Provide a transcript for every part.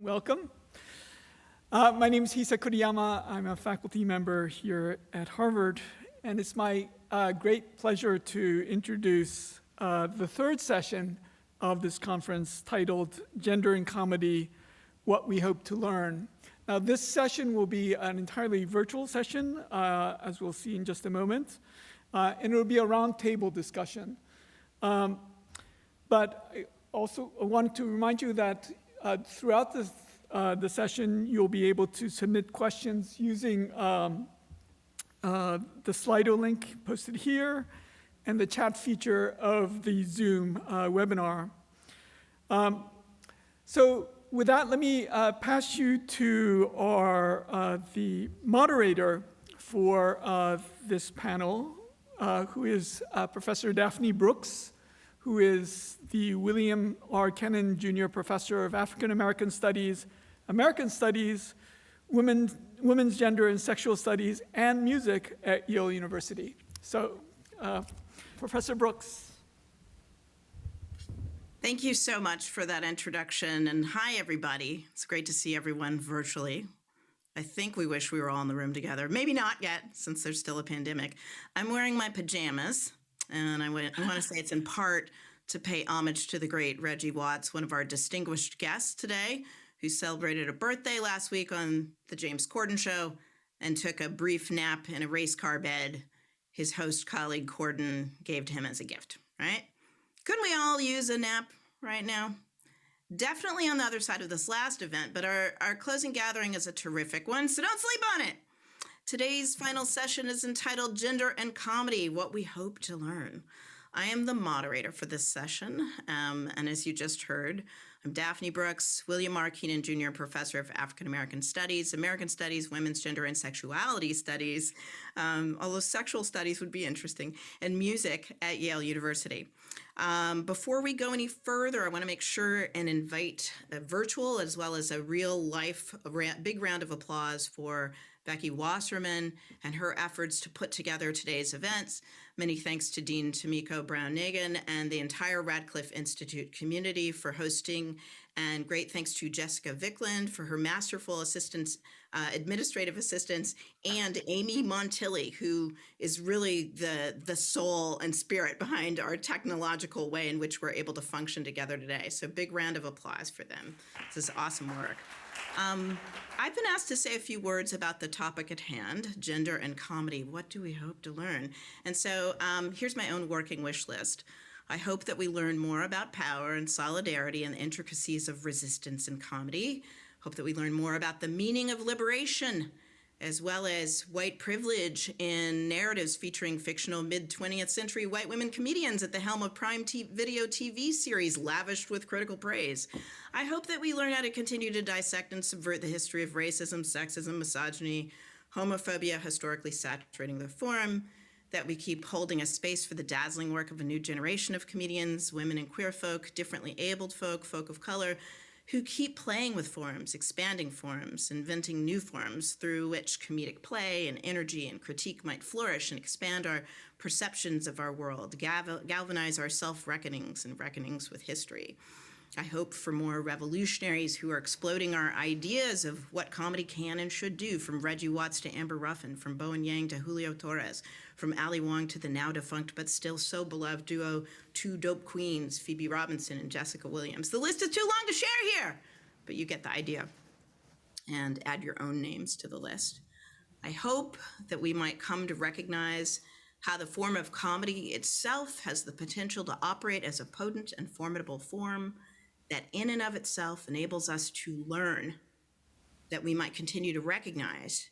Welcome. My name is Hisa Kuriyama. I'm a faculty member here at Harvard, and it's my great pleasure to introduce the third session of this conference titled Gender in Comedy, What We Hope to Learn. Now, this session will be an entirely virtual session, as we'll see in just a moment, and it will be a roundtable discussion. But I also want to remind you that throughout the session, you'll be able to submit questions using the Slido link posted here and the chat feature of the Zoom webinar. So with that, let me pass you to the moderator for this panel, who is Professor Daphne Brooks, who is the William R. Kenan Jr. Professor of African American Studies, Women's Gender and Sexual Studies, and Music at Yale University. So, Professor Brooks. Thank you so much for that introduction, and hi, everybody. It's great to see everyone virtually. I think we wish we were all in the room together. Maybe not yet, since there's still a pandemic. I'm wearing my pajamas. And I want to say it's in part to pay homage to the great Reggie Watts, one of our distinguished guests today, who celebrated a birthday last week on the James Corden show and took a brief nap in a race car bed his host colleague Corden gave to him as a gift, right? Couldn't we all use a nap right now? Definitely on the other side of this last event, but our closing gathering is a terrific one, so don't sleep on it. Today's final session is entitled Gender and Comedy, What We Hope to Learn. I am the moderator for this session, and as you just heard, I'm Daphne Brooks, William R. Kenan Jr. Professor of African American Studies, Women's Gender and Sexuality Studies, although sexual studies would be interesting, and music at Yale University. Before we go any further, I want to make sure and invite a virtual as well as a real life big round of applause for Becky Wasserman and her efforts to put together today's events. Many thanks to Dean Tomiko Brown-Nagin and the entire Radcliffe Institute community for hosting, and great thanks to Jessica Vickland for her masterful assistance, administrative assistance, and Amy Montilli, who is really the soul and spirit behind our technological way in which we're able to function together today. So big round of applause for them. This is awesome work. I've been asked to say a few words about the topic at hand, gender and comedy. What do we hope to learn? And so here's my own working wish list. I hope that we learn more about power and solidarity and the intricacies of resistance in comedy. Hope that we learn more about the meaning of liberation, as well as white privilege in narratives featuring fictional mid-20th century white women comedians at the helm of Prime Video TV series lavished with critical praise. I hope that we learn how to continue to dissect and subvert the history of racism, sexism, misogyny, homophobia, historically saturating the forum, that we keep holding a space for the dazzling work of a new generation of comedians, women and queer folk, differently abled folk, folk of color, who keep playing with forms, expanding forms, inventing new forms through which comedic play and energy and critique might flourish and expand our perceptions of our world, galvanize our self-reckonings and reckonings with history. I hope for more revolutionaries who are exploding our ideas of what comedy can and should do, from Reggie Watts to Amber Ruffin, from Bowen Yang to Julio Torres, from Ali Wong to the now defunct but still so beloved duo Two Dope Queens, Phoebe Robinson and Jessica Williams. The list is too long to share here, but you get the idea. And add your own names to the list. I hope that we might come to recognize how the form of comedy itself has the potential to operate as a potent and formidable form that in and of itself enables us to learn, that we might continue to recognize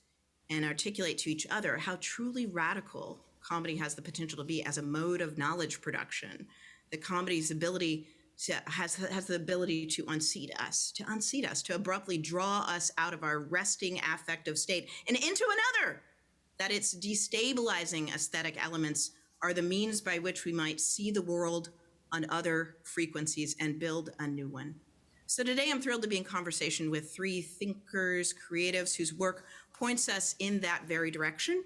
and articulate to each other how truly radical comedy has the potential to be as a mode of knowledge production, that comedy's ability has the ability to unseat us, to abruptly draw us out of our resting affective state and into another, that its destabilizing aesthetic elements are the means by which we might see the world on other frequencies and build a new one. So today I'm thrilled to be in conversation with three thinkers, creatives whose work points us in that very direction.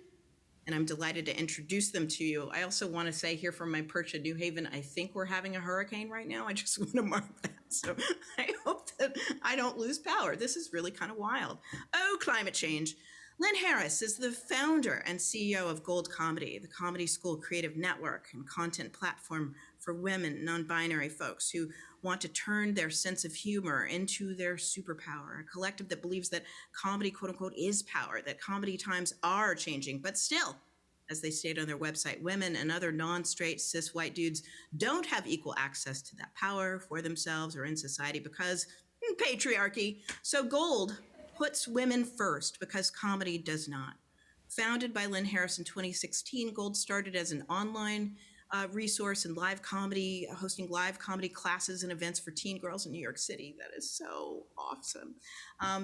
And I'm delighted to introduce them to you. I also want to say here from my perch at New Haven, I think we're having a hurricane right now. I just want to mark that. So I hope that I don't lose power. This is really kind of wild. Oh, climate change. Lynn Harris is the founder and CEO of Gold Comedy, the comedy school creative network and content platform for women, non-binary folks who want to turn their sense of humor into their superpower, a collective that believes that comedy, quote unquote, is power, that comedy times are changing, but still, as they state on their website, women and other non-straight cis white dudes don't have equal access to that power for themselves or in society because patriarchy. So Gold puts women first because comedy does not. Founded by Lynn Harris in 2016, Gold started as an online resource and live comedy, hosting live comedy classes and events for teen girls in New York City. That is so awesome.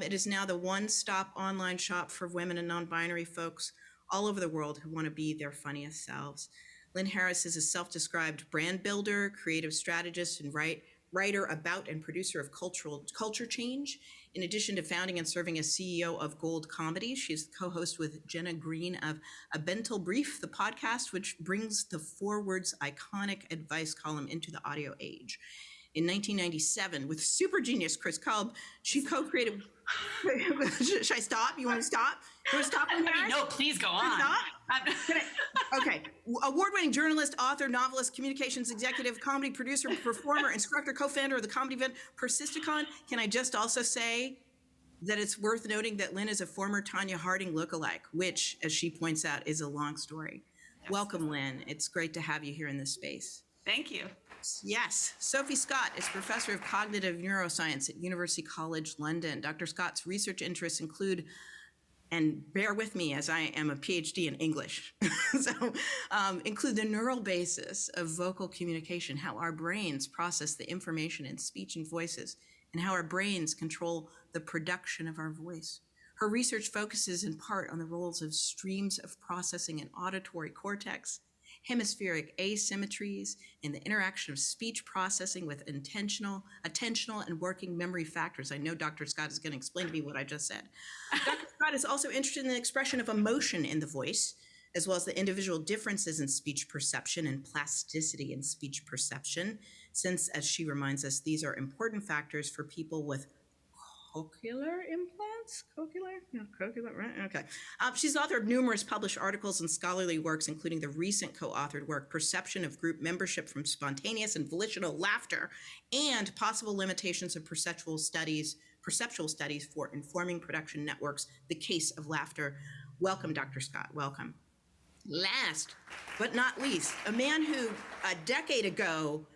It is now the one-stop online shop for women and non-binary folks all over the world who want to be their funniest selves. Lynn Harris is a self-described brand builder, creative strategist, and writer about and producer of culture change. In addition to founding and serving as CEO of Gold Comedy, she's the co-host with Jenna Green of A Bental Brief, the podcast, which brings the Four Words iconic advice column into the audio age. In 1997, with super genius Chris Kolb, she co-created. Should I stop? You want to stop? You want to stop? No, please go on. Okay. Award-winning journalist, author, novelist, communications executive, comedy producer, performer, instructor, co-founder of the comedy event Persisticon. Can I just also say that it's worth noting that Lynn is a former Tanya Harding lookalike, which, as she points out, is a long story. Yes. Welcome, Lynn. It's great to have you here in this space. Thank you. Yes. Sophie Scott is professor of cognitive neuroscience at University College London. Dr. Scott's research interests include, and bear with me as I am a PhD in English, include the neural basis of vocal communication, how our brains process the information in speech and voices, and how our brains control the production of our voice. Her research focuses in part on the roles of streams of processing and auditory cortex, hemispheric asymmetries, and the interaction of speech processing with attentional, and working memory factors. I know Dr. Scott is going to explain to me what I just said. Dr. Scott is also interested in the expression of emotion in the voice, as well as the individual differences in speech perception and plasticity in speech perception, since, as she reminds us, these are important factors for people with cochlear implants? Cochlear, right? Okay. She's the author of numerous published articles and scholarly works, including the recent co-authored work, Perception of Group Membership from Spontaneous and Volitional Laughter, and Possible Limitations of Perceptual Studies for Informing Production Networks, The Case of Laughter. Welcome, Dr. Scott. Welcome. Last but not least, a man who a decade ago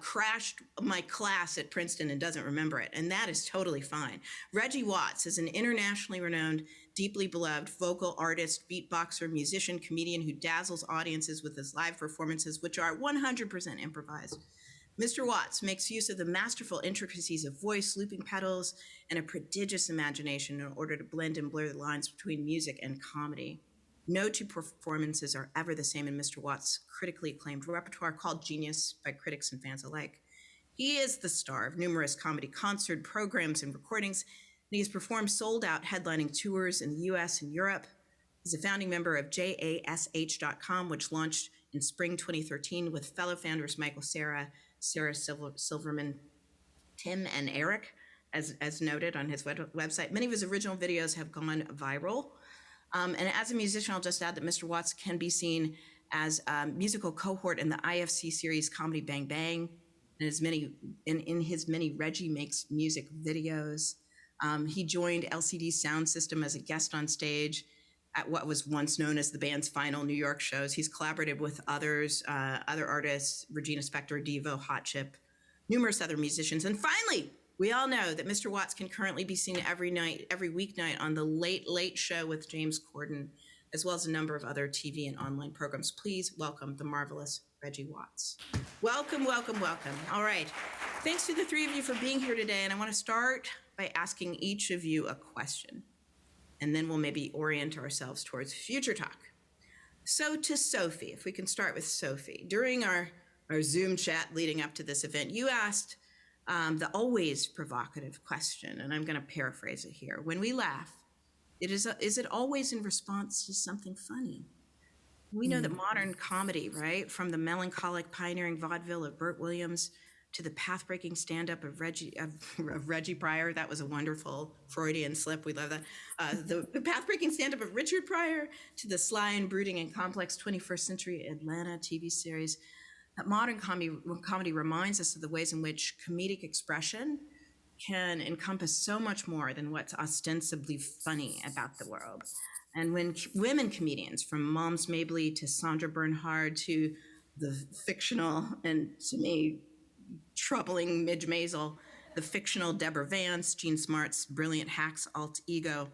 crashed my class at Princeton and doesn't remember it, and that is totally fine. Reggie Watts is an internationally renowned, deeply beloved vocal artist, beatboxer, musician, comedian who dazzles audiences with his live performances, which are 100% improvised. Mr. Watts makes use of the masterful intricacies of voice, looping pedals, and a prodigious imagination in order to blend and blur the lines between music and comedy. No two performances are ever the same in Mr. Watts' critically acclaimed repertoire called Genius by critics and fans alike. He is the star of numerous comedy concert programs and recordings, and he has performed sold-out headlining tours in the U.S. and Europe. He's a founding member of JASH.com, which launched in spring 2013 with fellow founders Michael Sarah Silverman, Tim, and Eric, as noted on his website. Many of his original videos have gone viral. And as a musician, I'll just add that Mr. Watts can be seen as a musical cohort in the IFC series Comedy Bang Bang, and in his many Reggie Makes Music videos. He joined LCD Sound System as a guest on stage at what was once known as the band's final New York shows. He's collaborated with other artists, Regina Spektor, Devo, Hot Chip, numerous other musicians. And finally, we all know that Mr. Watts can currently be seen every weeknight on the Late Late Show with James Corden, as well as a number of other TV and online programs. Please welcome the marvelous Reggie Watts. Welcome, welcome, welcome. All right. Thanks to the three of you for being here today. And I want to start by asking each of you a question, and then we'll maybe orient ourselves towards future talk. So to Sophie, if we can start with Sophie. During our Zoom chat leading up to this event, you asked the always provocative question, and I'm going to paraphrase it here. When we laugh, is it always in response to something funny? We know that modern comedy, right, from the melancholic pioneering vaudeville of Burt Williams to the path-breaking stand-up of Reggie Pryor. That was a wonderful Freudian slip. We love that. The path-breaking stand-up of Richard Pryor, to the sly and brooding and complex 21st century Atlanta TV series. That modern comedy reminds us of the ways in which comedic expression can encompass so much more than what's ostensibly funny about the world. And when women comedians, from Moms Mabley to Sandra Bernhard to the fictional, and to me, troubling Midge Maisel, the fictional Deborah Vance, Jean Smart's brilliant Hacks alt ego,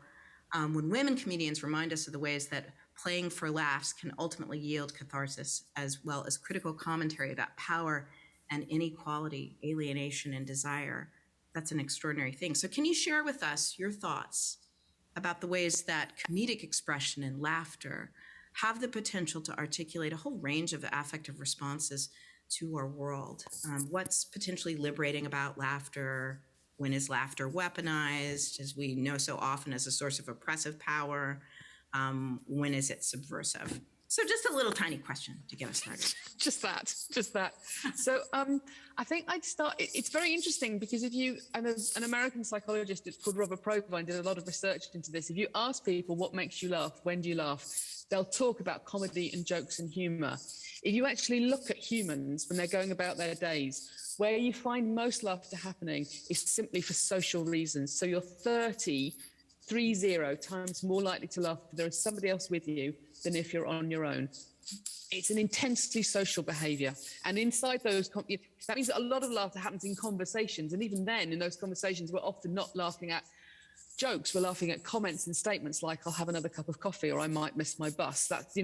when women comedians remind us of the ways that playing for laughs can ultimately yield catharsis, as well as critical commentary about power and inequality, alienation, and desire, that's an extraordinary thing. So can you share with us your thoughts about the ways that comedic expression and laughter have the potential to articulate a whole range of affective responses to our world? What's potentially liberating about laughter? When is laughter weaponized, as we know so often, as a source of oppressive power? When is it subversive? So just a little tiny question to get us started. Just that. So I think I'd start, it's very interesting because if you, and an American psychologist called Robert Provine did a lot of research into this. If you ask people what makes you laugh, when do you laugh, they'll talk about comedy and jokes and humor. If you actually look at humans when they're going about their days, where you find most laughter happening is simply for social reasons. So you're 30 times more likely to laugh if there is somebody else with you than if you're on your own. It's an intensely social behavior. And inside those, that means that a lot of laughter happens in conversations. And even then, in those conversations, we're often not laughing at jokes. We're laughing at comments and statements like, I'll have another cup of coffee, or I might miss my bus. That's,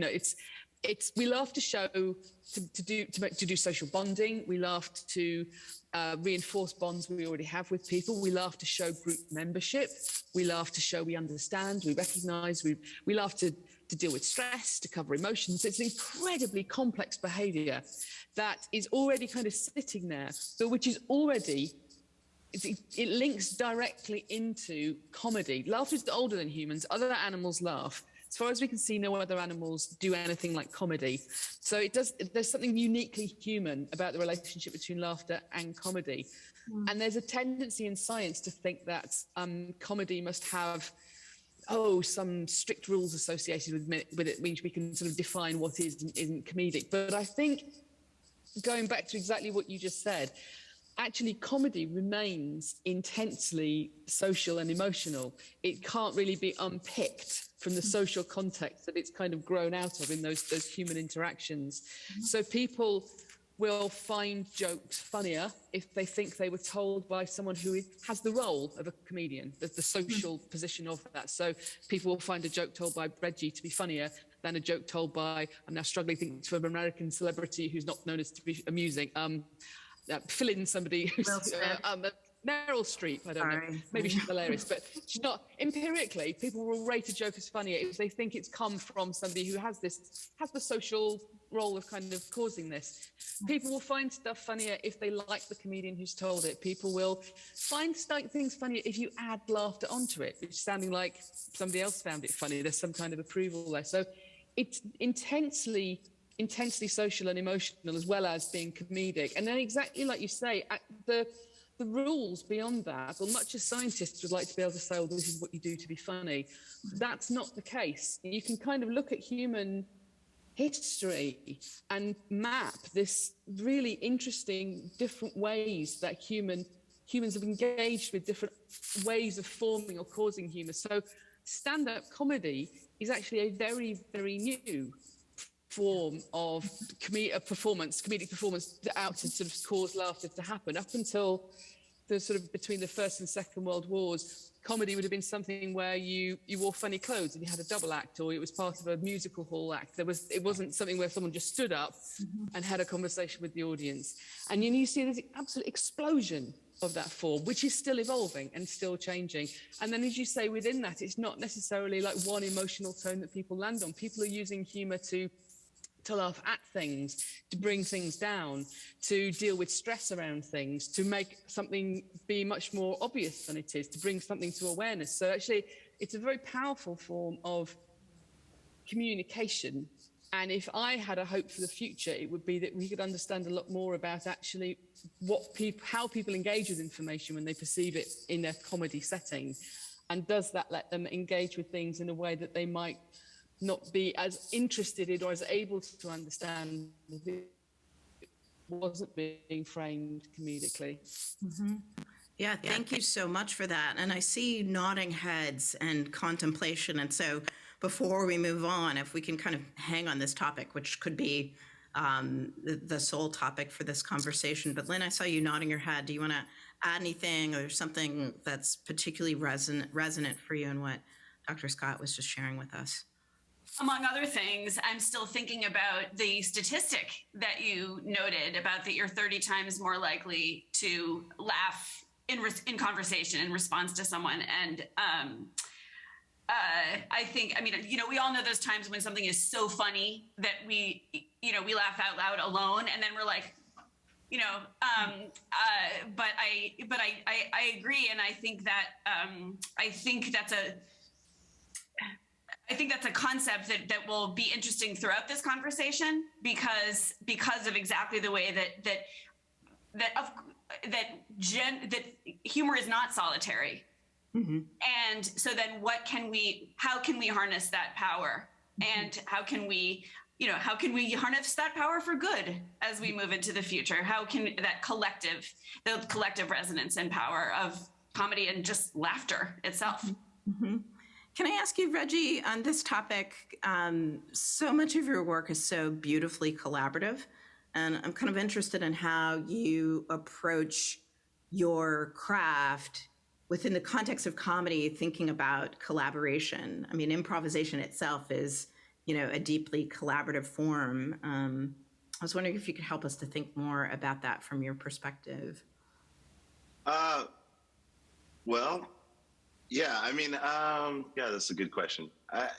we laugh to show, to do social bonding. We laugh to reinforce bonds we already have with people. We laugh to show group membership. We laugh to show we understand, we recognize, we laugh to deal with stress, to cover emotions. It's an incredibly complex behavior that is already kind of sitting there, but which is already, it links directly into comedy. Laughter is older than humans. Other animals laugh. As far as we can see, no other animals do anything like comedy. So there's something uniquely human about the relationship between laughter and comedy. And there's a tendency in science to think that comedy must have, some strict rules associated with it, which we can sort of define what is and isn't comedic. But I think, going back to exactly what you just said, actually comedy remains intensely social and emotional. It can't really be unpicked from the social context that it's kind of grown out of in those human interactions. So people will find jokes funnier if they think they were told by someone who has the role of a comedian, the social position of that. So people will find a joke told by Reggie to be funnier than a joke told by, I'm now struggling to think of an American celebrity who's not known as to be amusing. Fill in somebody who's Meryl Streep, I don't know, maybe she's hilarious, but she's not. Empirically, people will rate a joke as funnier if they think it's come from somebody who has the social role of kind of causing this. People will find stuff funnier if they like the comedian who's told it. People will find things funnier if you add laughter onto it, which is sounding like somebody else found it funny. There's some kind of approval there. So it's intensely social and emotional, as well as being comedic. And then exactly like you say, the rules beyond that, well, much as scientists would like to be able to say, this is what you do to be funny, that's not the case. You can kind of look at human history and map this really interesting different ways that humans have engaged with different ways of forming or causing humour. So stand-up comedy is actually a very, very new form of comedic performance out to sort of cause laughter to happen. Up until the sort of between the First and Second World Wars, comedy would have been something where you wore funny clothes and you had a double act, or it was part of a musical hall act. It wasn't something where someone just stood up and had a conversation with the audience. And you see this absolute explosion of that form, which is still evolving and still changing. And then, as you say, within that, it's not necessarily like one emotional tone that people land on. People are using humour to laugh at things, to bring things down, to deal with stress around things, to make something be much more obvious than it is, to bring something to awareness. So actually, it's a very powerful form of communication And if I had a hope for the future, it would be that we could understand a lot more about actually how people engage with information when they perceive it in a comedy setting. And does that let them engage with things in a way that they might not be as interested in or as able to understand if it wasn't being framed comedically? Yeah, thank you so much for that. And I see nodding heads and contemplation. And so before we move on, if we can kind of hang on this topic, which could be the sole topic for this conversation. But Lynn, I saw you nodding your head. Do you want to add anything or something that's particularly resonant for you in what Dr. Scott was just sharing with us? Among other things, I'm still thinking about the statistic that you noted about that you're 30 times more likely to laugh in conversation in response to someone. And I think, I mean, we all know those times when something is so funny that we laugh out loud alone, and then we're like, but I agree. And I think that's a concept that will be interesting throughout this conversation because of exactly the way that humor is not solitary. Mm-hmm. And so then how can we harness that power? Mm-hmm. And how can we harness that power for good as we move into the future? How can the collective resonance and power of comedy and just laughter itself? Mm-hmm. Can I ask you, Reggie, on this topic, so much of your work is so beautifully collaborative, and I'm kind of interested in how you approach your craft within the context of comedy, thinking about collaboration. I mean, improvisation itself is, a deeply collaborative form. I was wondering if you could help us to think more about that from your perspective. Well, yeah, I mean, that's a good question. I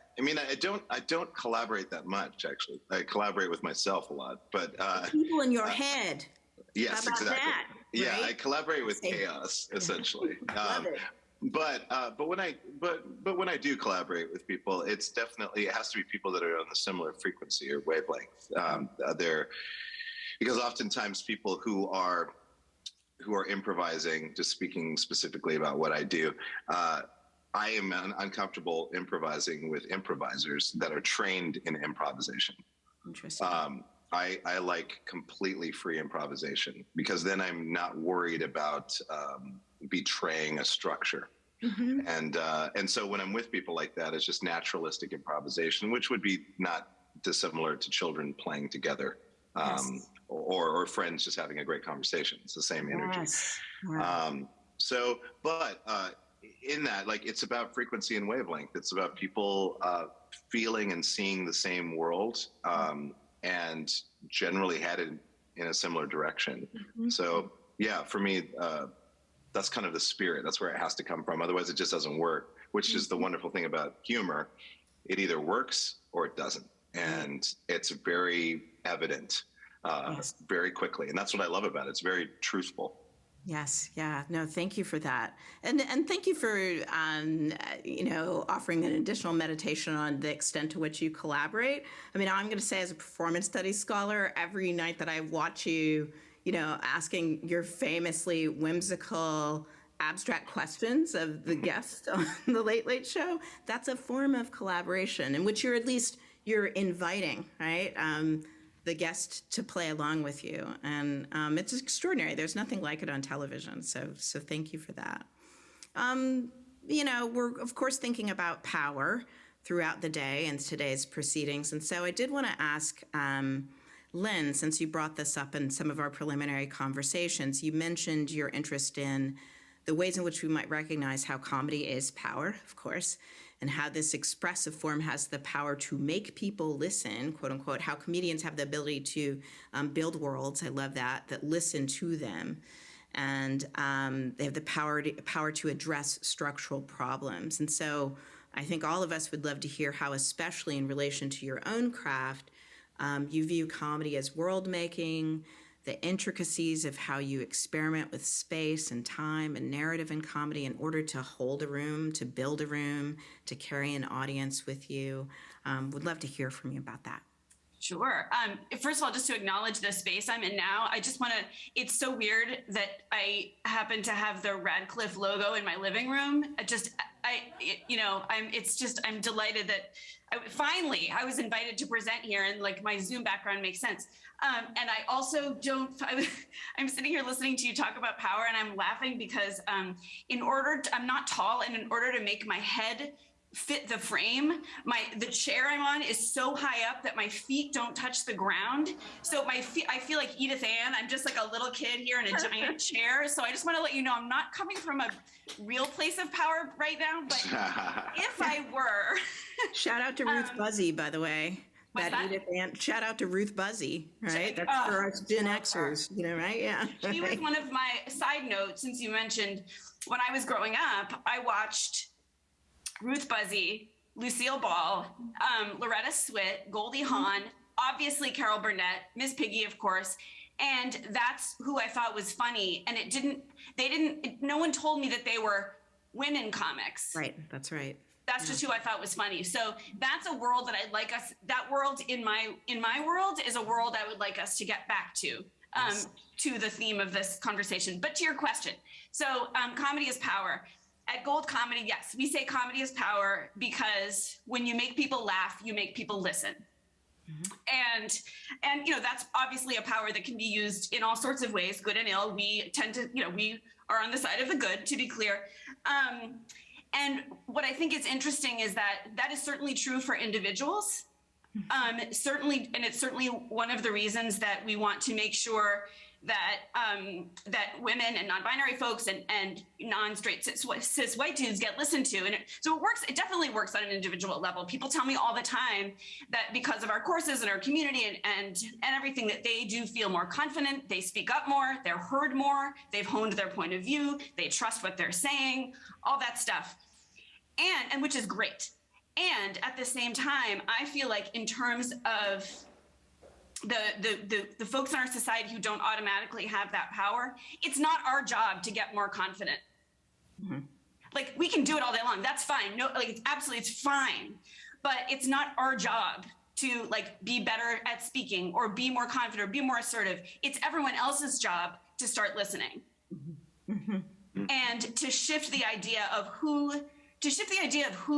don't collaborate that much, actually. I collaborate with myself a lot, but people in your head. Yes, how about exactly. That, yeah, right? I collaborate with chaos, essentially. Love it. But when I do collaborate with people, it has to be people that are on a similar frequency or wavelength. Because oftentimes people who are improvising, just speaking specifically about what I do, I am uncomfortable improvising with improvisers that are trained in improvisation. Interesting. I like completely free improvisation because then I'm not worried about betraying a structure. Mm-hmm. And so when I'm with people like that, it's just naturalistic improvisation, which would be not dissimilar to children playing together. Yes. Or friends just having a great conversation. It's the same energy. Yes. Right. But in that, it's about frequency and wavelength. It's about people feeling and seeing the same world and generally headed in a similar direction. Mm-hmm. So, yeah, for me, that's kind of the spirit. That's where it has to come from. Otherwise, it just doesn't work, which is the wonderful thing about humor. It either works or it doesn't. And it's very evident. Yes. Very quickly. And that's what I love about it. It's very truthful. Yes. Yeah. No, thank you for that. And thank you for, offering an additional meditation on the extent to which you collaborate. I mean, I'm going to say as a performance studies scholar, every night that I watch you, asking your famously whimsical, abstract questions of the guest on the Late Late Show, that's a form of collaboration in which you're inviting, right? The guest to play along with you. And it's extraordinary. There's nothing like it on television. So thank you for that. We're, of course, thinking about power throughout the day and today's proceedings. And so I did want to ask Lynn, since you brought this up in some of our preliminary conversations, you mentioned your interest in the ways in which we might recognize how comedy is power, of course, and how this expressive form has the power to make people listen, quote unquote, how comedians have the ability to build worlds, I love that listen to them. And they have the power to address structural problems. And so I think all of us would love to hear how, especially in relation to your own craft, you view comedy as world making, the intricacies of how you experiment with space and time and narrative in comedy in order to hold a room, to build a room, to carry an audience with you. Would love to hear from you about that. Sure. First of all, just to acknowledge the space I'm in now, I just want to, it's so weird that I happen to have the Radcliffe logo in my living room. I'm delighted that finally I was invited to present here, and like my Zoom background makes sense. And I also I'm sitting here listening to you talk about power, and I'm laughing because I'm not tall, and in order to make my head fit the frame, the chair I'm on is so high up that my feet don't touch the ground. So I feel like Edith Ann. I'm just like a little kid here in a giant chair. So I just want to let you know I'm not coming from a real place of power right now, but if I were. Shout out to Ruth Buzzy, by the way. That Edith Ann. Shout out to Ruth Buzzy, right? That's for us Gen Xers, right? Yeah. She was one of my side notes, since you mentioned when I was growing up, I watched Ruth Buzzy, Lucille Ball, Loretta Swit, Goldie Hawn, obviously Carol Burnett, Miss Piggy, of course. And that's who I thought was funny. And no one told me that they were women comics. Right, that's right. That's just who I thought was funny. So that's a world that I'd like us, that world in my world is a world I would like us to get back to. To the theme of this conversation. But to your question, so comedy is power. At Gold Comedy, yes, we say comedy is power because when you make people laugh, you make people listen. Mm-hmm. And that's obviously a power that can be used in all sorts of ways, good and ill. We tend to, we are on the side of the good, to be clear. And what I think is interesting is that is certainly true for individuals. Certainly, and it's certainly one of the reasons that we want to make sure that women and non-binary folks and non-straight cis white dudes get listened to. And so it definitely works on an individual level. People tell me all the time that because of our courses and our community and everything, that they do feel more confident, they speak up more, they're heard more, they've honed their point of view, they trust what they're saying, all that stuff. And which is great. And at the same time, I feel like in terms of the folks in our society who don't automatically have that power, it's not our job to get more confident. Mm-hmm. Like, we can do it all day long. That's fine. No, like, it's fine. But it's not our job to like be better at speaking or be more confident or be more assertive. It's everyone else's job to start listening. Mm-hmm. Mm-hmm. And to shift the idea of who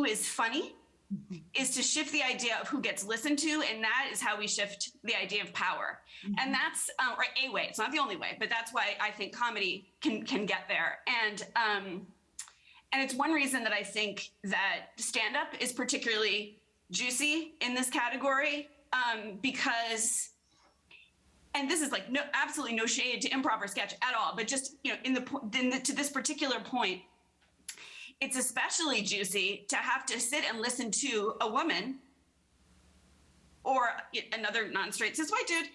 is funny is to shift the idea of who gets listened to, and that is how we shift the idea of power. Mm-hmm. And that's a way. It's not the only way, but that's why I think comedy can get there. And it's one reason that I think that stand-up is particularly juicy in this category, because, and this is like absolutely no shade to improv or sketch at all, but just to this particular point, it's especially juicy to have to sit and listen to a woman or another non-straight cis white dude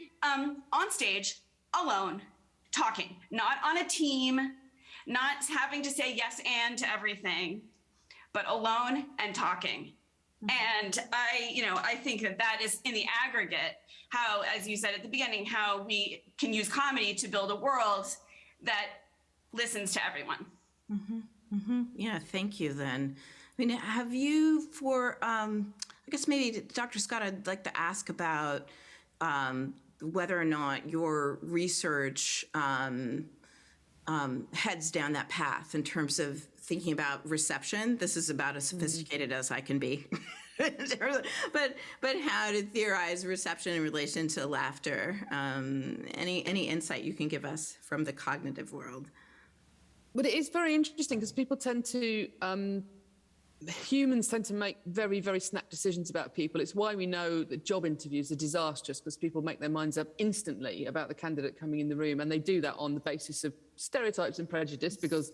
on stage alone, talking, not on a team, not having to say yes and to everything, but alone and talking. Mm-hmm. And I think that is in the aggregate how, as you said at the beginning, how we can use comedy to build a world that listens to everyone. Mm-hmm. Mm-hmm. Yeah, thank you then. I mean, have you I guess maybe Dr. Scott, I'd like to ask about whether or not your research heads down that path in terms of thinking about reception. This is about as sophisticated as I can be. But how to theorize reception in relation to laughter. Any insight you can give us from the cognitive world? But it is very interesting because people tend to, humans tend to make very, very snap decisions about people. It's why we know that job interviews are disastrous, because people make their minds up instantly about the candidate coming in the room. And they do that on the basis of stereotypes and prejudice, because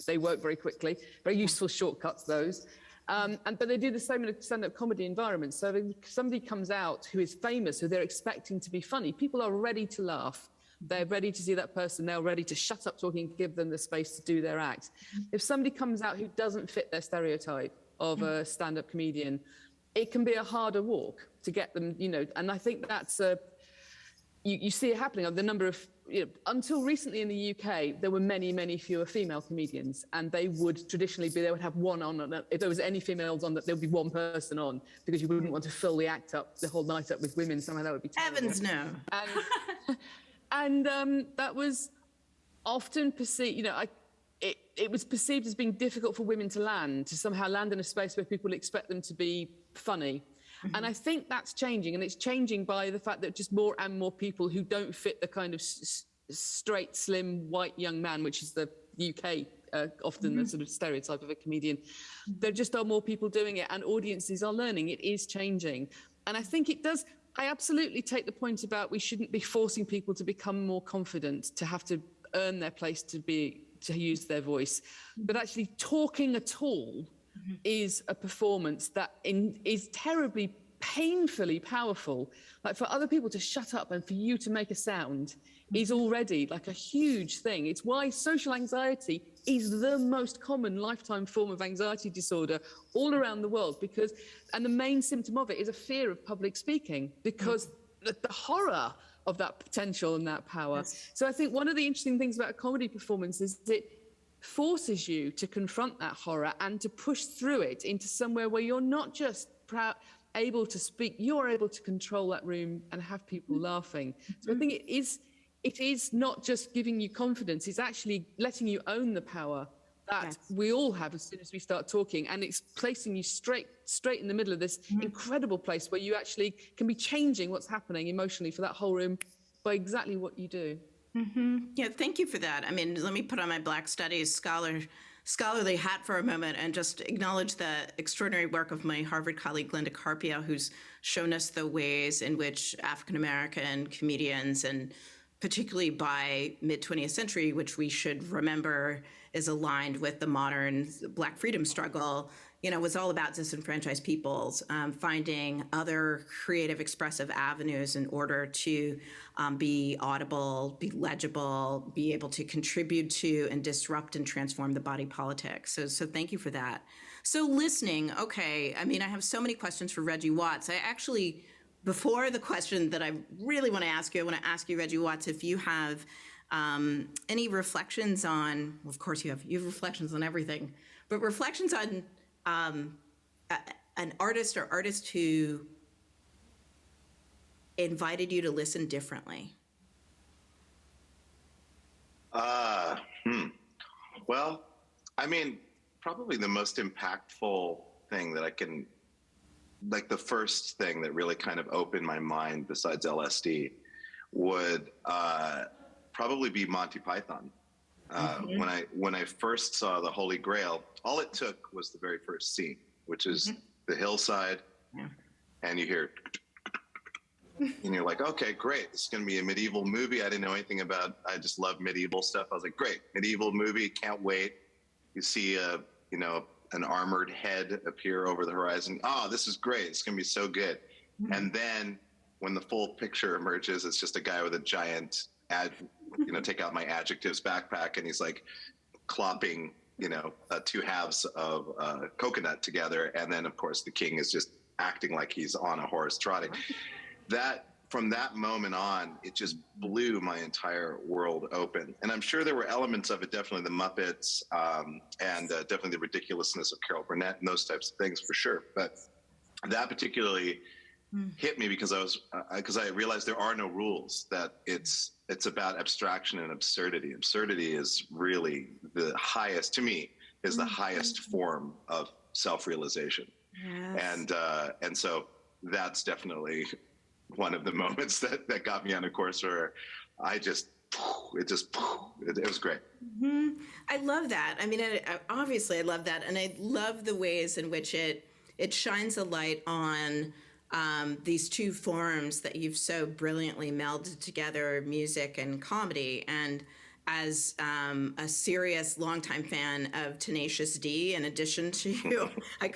they work very quickly, very useful shortcuts, those. But they do the same in a stand-up comedy environment. So if somebody comes out who is famous, who they're expecting to be funny, people are ready to laugh. They're ready to see that person. They're ready to shut up talking and give them the space to do their act. If somebody comes out who doesn't fit their stereotype of a stand-up comedian, it can be a harder walk to get them, and I think that's you see it happening. The number of, until recently in the UK, there were many, many fewer female comedians, and they would traditionally they would have one on. And if there was any females on, that there would be one person on, because you wouldn't want to fill the act up, the whole night up with women. Somehow that would be terrible. Heavens no. And that was often perceived, it was perceived as being difficult for women to somehow land in a space where people expect them to be funny. And I think that's changing, and it's changing by the fact that just more and more people who don't fit the kind of straight, slim, white young man, which is the UK, often the sort of stereotype of a comedian. There just are more people doing it, and audiences are learning. It is changing. And I think it does. I absolutely take the point about we shouldn't be forcing people to become more confident, to have to earn their place to use their voice. But actually talking at all is a performance that is terribly, painfully powerful. Like, for other people to shut up and for you to make a sound is already like a huge thing. It's why social anxiety is the most common lifetime form of anxiety disorder all around the world, and the main symptom of it is a fear of public speaking, because the horror of that potential and that power. Yes. So I think one of the interesting things about a comedy performance is it forces you to confront that horror and to push through it into somewhere where you're not just able to speak, you're able to control that room and have people laughing. So I think it is not just giving you confidence, it's actually letting you own the power that we all have as soon as we start talking, and it's placing you straight in the middle of this incredible place where you actually can be changing what's happening emotionally for that whole room by exactly what you do. Yeah, thank you for that. I mean, let me put on my Black Studies scholarly hat for a moment and just acknowledge the extraordinary work of my Harvard colleague, Glenda Carpio, who's shown us the ways in which African-American comedians, and particularly by mid-20th century, which we should remember is aligned with the modern Black freedom struggle, was all about disenfranchised peoples, finding other creative, expressive avenues in order to be audible, be legible, be able to contribute to and disrupt and transform the body politic. So thank you for that. So listening, okay, I mean, I have so many questions for Reggie Watts. I actually, before the question that I really want to ask you, I want to ask you, Reggie Watts, if you have any reflections on, well, of course you have reflections on everything, but reflections on an artist or artists who invited you to listen differently. Well, I mean, probably the most impactful thing that I can, like the first thing that really kind of opened my mind besides LSD would probably be Monty Python. When I first saw the Holy Grail, all it took was the very first scene, which is the hillside, and you hear, and you're like, okay, great, this is going to be a medieval movie. I didn't know anything about, I just love medieval stuff. I was like, great, medieval movie, can't wait. You see an armored head appear over the horizon. Oh, this is great, it's going to be so good. And then when the full picture emerges, it's just a guy with a giant take out my adjectives backpack, and he's like clopping, two halves of coconut together. And then of course the king is just acting like he's on a horse trotting. From that moment on, it just blew my entire world open. And I'm sure there were elements of it, definitely the Muppets, and definitely the ridiculousness of Carol Burnett and those types of things for sure. But that particularly hit me because I realized there are no rules, that it's about abstraction and absurdity. Absurdity is really the highest, to me, is the highest form of self-realization. Yes. And so that's definitely one of the moments that got me on a course where it was great. I love that. I mean, obviously I love that. And I love the ways in which it shines a light on these two forms that you've so brilliantly melded together, music and comedy. And as a serious longtime fan of Tenacious D, in addition to you, I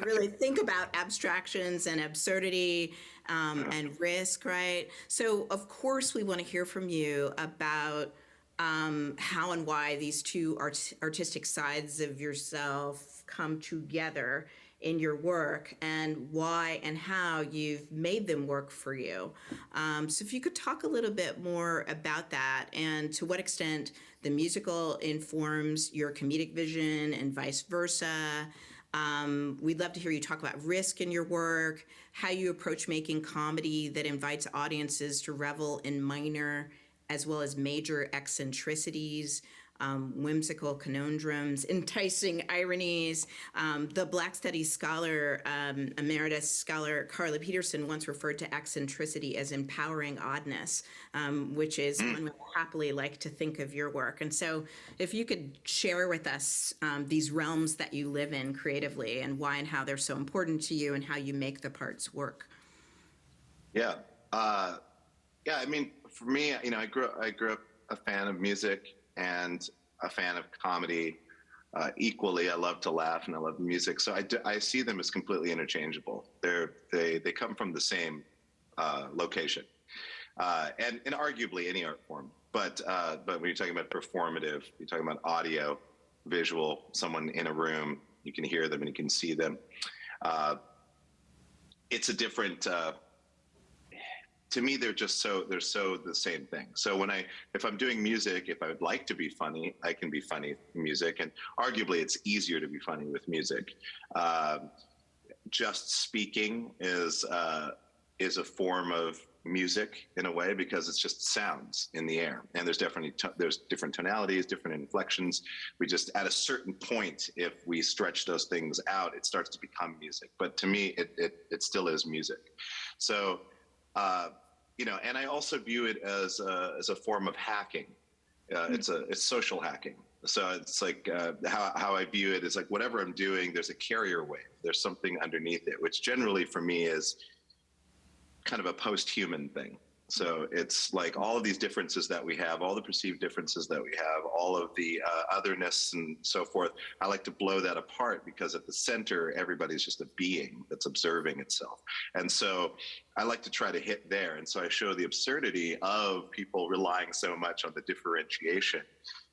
really think about abstractions and absurdity and risk, right? So of course we want to hear from you about how and why these two artistic sides of yourself come together in your work, and why and how you've made them work for you. So if you could talk a little bit more about that, and to what extent the musical informs your comedic vision and vice versa. We'd love to hear you talk about risk in your work, how you approach making comedy that invites audiences to revel in minor as well as major eccentricities, whimsical conundrums, enticing ironies. The Black Studies scholar, emeritus scholar Carla Peterson once referred to eccentricity as empowering oddness, which is one way I happily like to think of your work. And so if you could share with us these realms that you live in creatively, and why and how they're so important to you, and how you make the parts work. Yeah. I mean, for me, I grew up a fan of music and a fan of comedy. Equally, I love to laugh and I love music. So I see them as completely interchangeable. They come from the same location, and arguably any art form. But when you're talking about performative, you're talking about audio, visual, someone in a room, you can hear them and you can see them. It's a different. To me, they're so the same thing. So if I'm doing music, if I would like to be funny, I can be funny in music, and arguably it's easier to be funny with music. Just speaking is a form of music in a way, because it's just sounds in the air, and there's different tonalities, different inflections. We just, at a certain point, if we stretch those things out, it starts to become music. But to me, it still is music. So. And I also view it as a form of hacking. It's social hacking. So it's like how I view it is like whatever I'm doing, there's a carrier wave. There's something underneath it, which generally for me is kind of a post-human thing. So it's like all of these differences that we have, all the perceived differences that we have, all of the otherness and so forth. I like to blow that apart, because at the center, everybody's just a being that's observing itself. And so I like to try to hit there. And so I show the absurdity of people relying so much on the differentiation.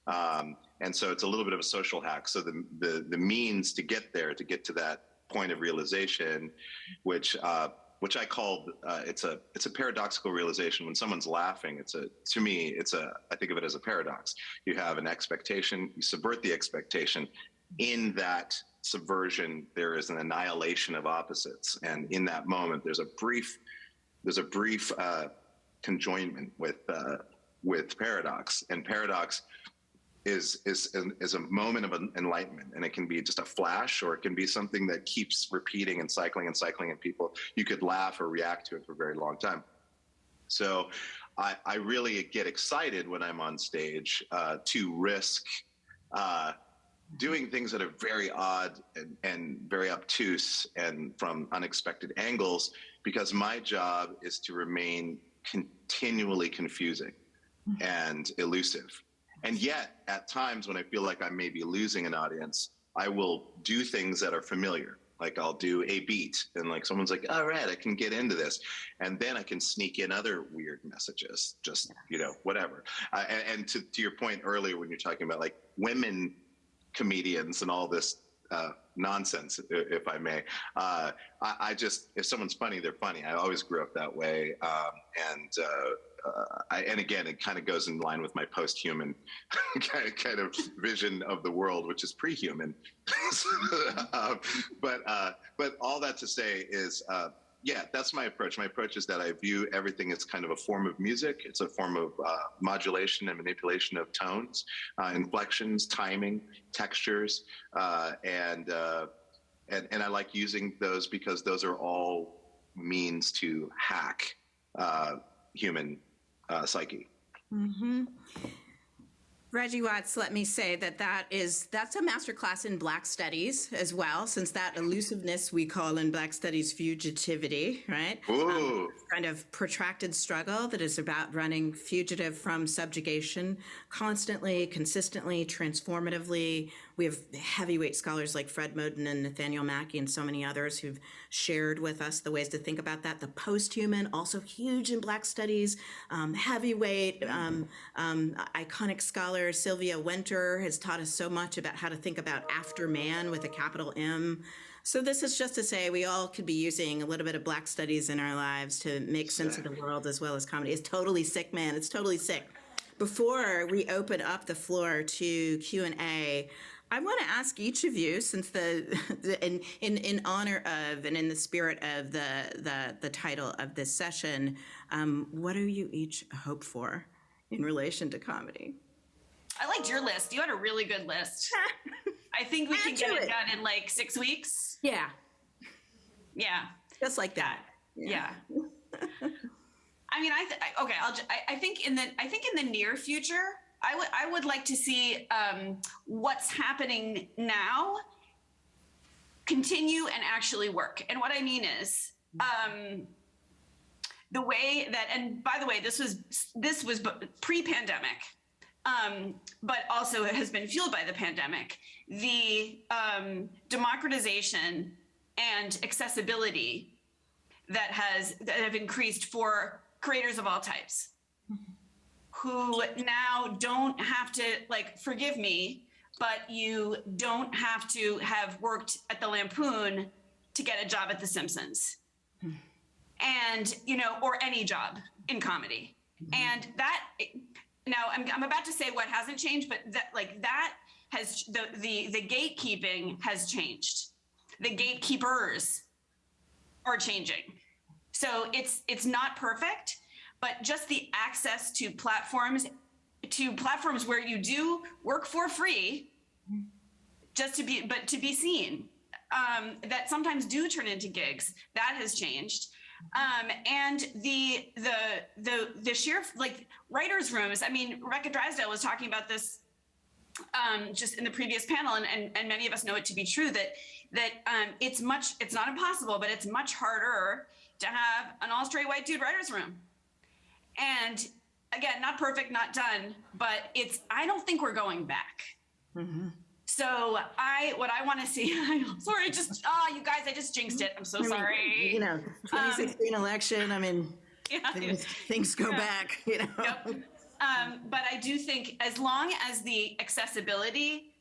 And so it's a little bit of a social hack. So the means to get there, to get to that point of realization, which I called it's a paradoxical realization. When someone's laughing, I think of it as a paradox. You have an expectation, you subvert the expectation. In that subversion, there is an annihilation of opposites, and in that moment, there's a brief conjoinment with paradox, and paradox is a moment of enlightenment, and it can be just a flash, or it can be something that keeps repeating and cycling and people, you could laugh or react to it for a very long time. So I really get excited when I'm on stage to risk doing things that are very odd and very obtuse and from unexpected angles, because my job is to remain continually confusing and elusive. And yet, at times when I feel like I may be losing an audience, I will do things that are familiar. Like I'll do a beat, and like someone's like, all right, I can get into this. And then I can sneak in other weird messages, just, whatever. And to your point earlier, when you're talking about like women comedians and all this nonsense, if I may, I just, if someone's funny, they're funny. I always grew up that way. And again, it kind of goes in line with my post-human kind of vision of the world, which is pre-human. But all that to say is, that's my approach. My approach is that I view everything as kind of a form of music. It's a form of modulation and manipulation of tones, inflections, timing, textures, and I like using those because those are all means to hack human psyche. Mm-hmm. Reggie Watts, let me say that's a masterclass in Black studies as well, since that elusiveness we call in Black studies fugitivity, right? Kind of protracted struggle that is about running fugitive from subjugation constantly, consistently, transformatively, We have heavyweight scholars like Fred Moden and Nathaniel Mackey and so many others who've shared with us the ways to think about that. The post-human, also huge in Black studies, heavyweight, iconic scholar Sylvia Wenter has taught us so much about how to think about after man with a capital M. So this is just to say we all could be using a little bit of Black studies in our lives to make sense of the world as well as comedy. It's totally sick, man. It's totally sick. Before we open up the floor to Q&A, I want to ask each of you, since in honor of and in the spirit of the title of this session, what do you each hope for in relation to comedy? I liked your list. You had a really good list. I think we can get it done in like 6 weeks. Yeah. Yeah. Just like that. Yeah. I mean, I think in the near future, I would like to see what's happening now continue and actually work. And what I mean is the way that, and by the way, this was pre-pandemic, but also it has been fueled by the pandemic. The democratization and accessibility that have increased for creators of all types, who now don't have to, like, forgive me, but you don't have to have worked at the Lampoon to get a job at The Simpsons. And, or any job in comedy. And that, now I'm about to say what hasn't changed, but that has, the gatekeeping has changed. The gatekeepers are changing. So it's not perfect, but just the access to platforms where you do work for free, just to be seen, that sometimes do turn into gigs. That has changed. And the sheer, like, writers' rooms. I mean, Rebecca Drysdale was talking about this just in the previous panel, and many of us know it to be true, that it's not impossible, but it's much harder to have an all straight white dude writer's room. And again, not perfect, not done, but I don't think we're going back. Mm-hmm. So what I want to see, sorry, you guys, I just jinxed it. I'm so sorry. 2016 election, I mean, things go back, Yep. But I do think as long as the accessibility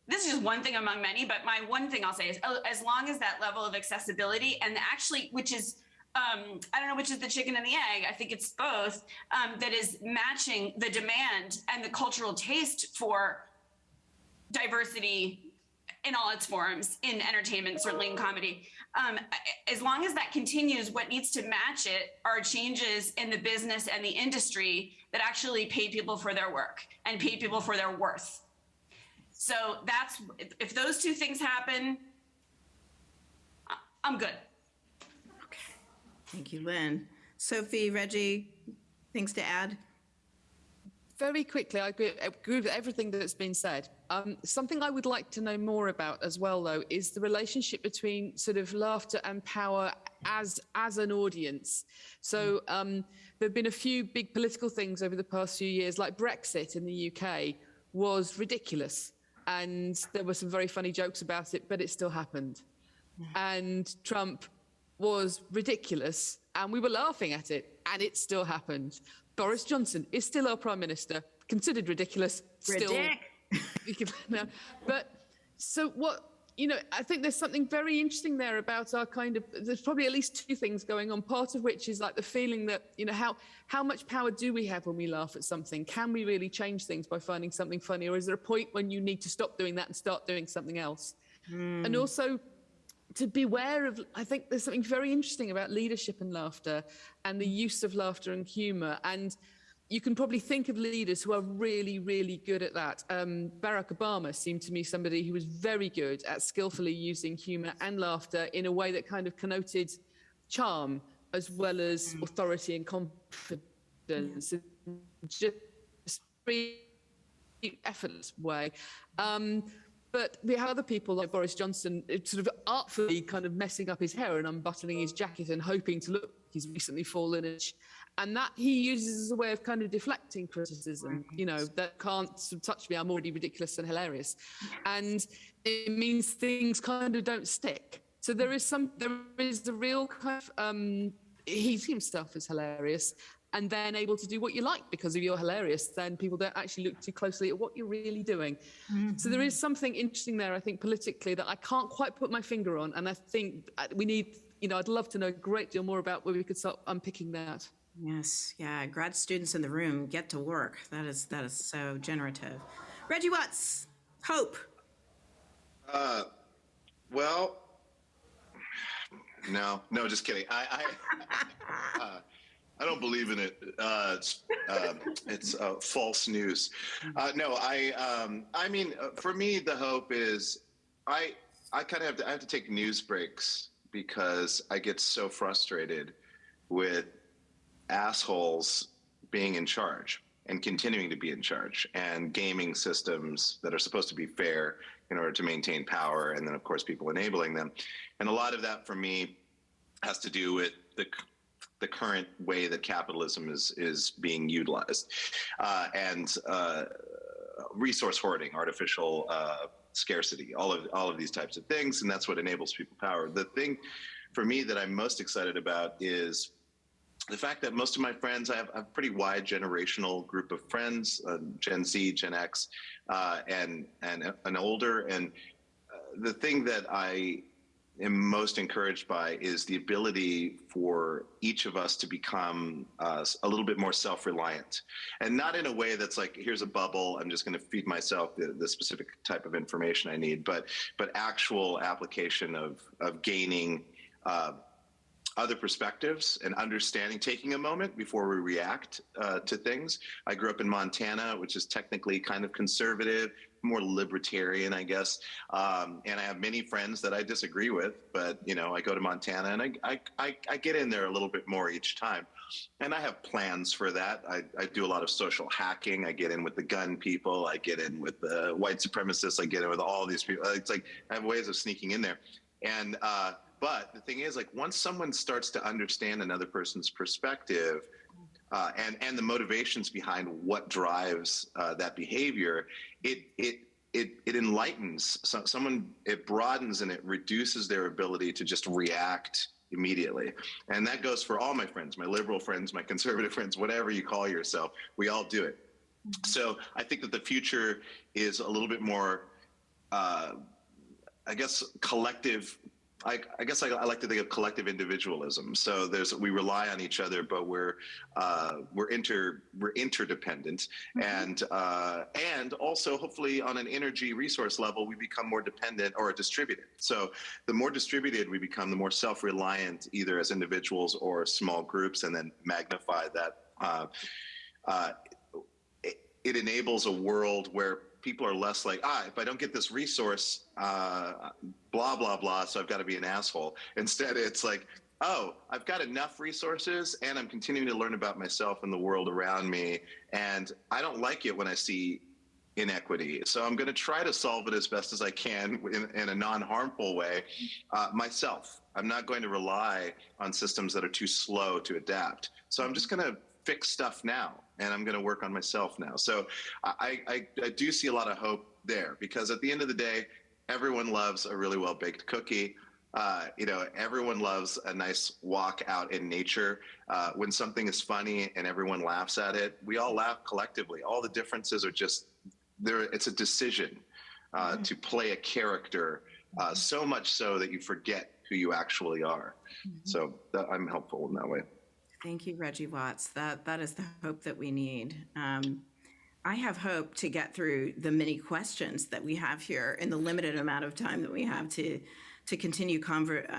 this is just one thing among many, but my one thing I'll say is, as long as that level of accessibility, and actually, which is, I don't know which is the chicken and the egg, I think it's both, that is matching the demand and the cultural taste for diversity in all its forms, in entertainment, certainly in comedy. As long as that continues, what needs to match it are changes in the business and the industry that actually pay people for their work and pay people for their worth. So if those two things happen, I'm good. Okay. Thank you, Lynn. Sophie, Reggie, things to add? Very quickly, I agree with everything that's been said. Something I would like to know more about as well, though, is the relationship between sort of laughter and power as an audience. So there have been a few big political things over the past few years, like Brexit in the UK was ridiculous. And there were some very funny jokes about it, but it still happened. And Trump was ridiculous, and we were laughing at it, and it still happened. Boris Johnson is still our prime minister, considered ridiculous, still. No. But so what, I think there's something very interesting there about our there's probably at least two things going on, part of which is like the feeling that, how much power do we have when we laugh at something? Can we really change things by finding something funny? Or is there a point when you need to stop doing that and start doing something else? And also to beware of, I think there's something very interesting about leadership and laughter and the use of laughter and humor. And you can probably think of leaders who are really, really good at that. Barack Obama seemed to me somebody who was very good at skillfully using humor and laughter in a way that kind of connoted charm as well as authority and confidence in just very effortless way. But we have other people like Boris Johnson sort of artfully kind of messing up his hair and unbuttoning his jacket and hoping to look he's recently fallen. And that he uses as a way of kind of deflecting criticism, you know, that can't sort of touch me, I'm already ridiculous and hilarious. And it means things kind of don't stick. So there is a real kind of, he himself is hilarious and then able to do what you like because if you're hilarious, then people don't actually look too closely at what you're really doing. So there is something interesting there, I think, politically that I can't quite put my finger on. And I think we need, you know, I'd love to know a great deal more about where we could start unpicking that. Yes, yeah, grad students in the room, get to work. That is so generative. Reggie Watts, hope. Well, no, just kidding. I don't believe in it. It's false news. No, I mean, for me, the hope is I kind of have to take news breaks because I get so frustrated with assholes being in charge and continuing to be in charge and gaming systems that are supposed to be fair in order to maintain power. And then of course people enabling them. And a lot of that for me has to do with the current way that capitalism is being utilized and resource hoarding, artificial scarcity, all of these types of things. And that's what enables people power. The thing for me that I'm most excited about is the fact that most of my friends, I have a pretty wide generational group of friends, Gen Z, Gen X, and older. And the thing that I am most encouraged by is the ability for each of us to become a little bit more self-reliant, and not in a way that's like, here's a bubble, I'm just going to feed myself the specific type of information I need, but actual application of gaining other perspectives and understanding, taking a moment before we react to things. I grew up in Montana, which is technically kind of conservative, more libertarian, I guess. And I have many friends that I disagree with, but you know, I go to Montana and I get in there a little bit more each time. And I have plans for that. I do a lot of social hacking. I get in with the gun people. I get in with the white supremacists. I get in with all these people. It's like I have ways of sneaking in there. And but the thing is, like, once someone starts to understand another person's perspective and the motivations behind what drives that behavior, it enlightens someone. It broadens and it reduces their ability to just react immediately. And that goes for all my friends, my liberal friends, my conservative friends, whatever you call yourself. We all do it. So I think that the future is a little bit more, I guess, collective. I guess I like to think of collective individualism. So we rely on each other, but we're interdependent, and also hopefully on an energy resource level we become more dependent or distributed. So the more distributed we become, the more self-reliant, either as individuals or small groups, and then magnify that. It enables a world where people are less like, if I don't get this resource, blah, blah, blah, so I've got to be an asshole. Instead, it's like, I've got enough resources and I'm continuing to learn about myself and the world around me. And I don't like it when I see inequity. So I'm going to try to solve it as best as I can in a non-harmful way myself. I'm not going to rely on systems that are too slow to adapt. So I'm just going to fix stuff now, and I'm going to work on myself now. So I do see a lot of hope there, because at the end of the day, everyone loves a really well-baked cookie. Everyone loves a nice walk out in nature. When something is funny and everyone laughs at it, we all laugh collectively. All the differences are just there. It's a decision to play a character, so much so that you forget who you actually are. So I'm helpful in that way. Thank you, Reggie Watts. That is the hope that we need. I have hope to get through the many questions that we have here in the limited amount of time that we have to continue